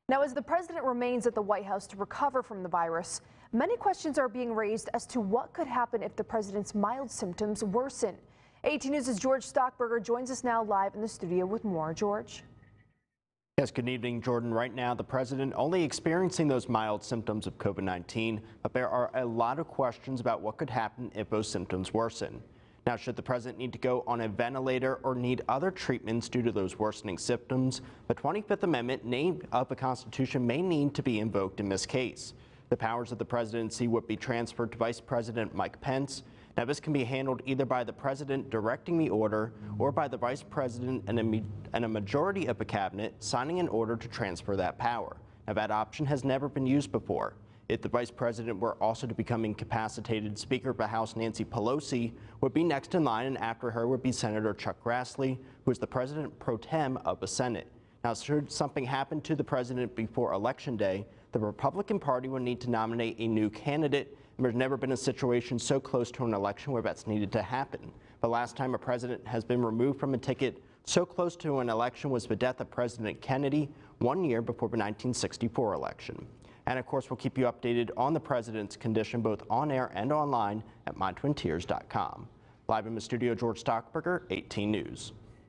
Now, as the president remains at the White House to recover from the virus, many questions are being raised as to what could happen if the president's mild symptoms worsen. 18 News' George Stockberger joins us now live in the studio with more. George. Yes, good evening, Jordan. Right now, the president only experiencing those mild symptoms of COVID-19, but there are a lot of questions about what could happen if those symptoms worsen. Now, should the president need to go on a ventilator or need other treatments due to those worsening symptoms, the 25th Amendment of the Constitution may need to be invoked in this case. The powers of the presidency would be transferred to Vice President Mike Pence. Now, this can be handled either by the president directing the order or by the vice president and a majority of the cabinet signing an order to transfer that power. Now, that option has never been used before. If the vice president were also to become incapacitated, Speaker of the House Nancy Pelosi would be next in line, and after her would be Senator Chuck Grassley, who is the president pro tem of the Senate. Now, should something happen to the president before Election Day, the Republican Party would need to nominate a new candidate, and there's never been a situation so close to an election where that's needed to happen. The last time a president has been removed from a ticket so close to an election was the death of President Kennedy 1 year before the 1964 election. And of course, we'll keep you updated on the president's condition both on air and online at mytwintiers.com. Live in the studio, George Stockberger, 18 News.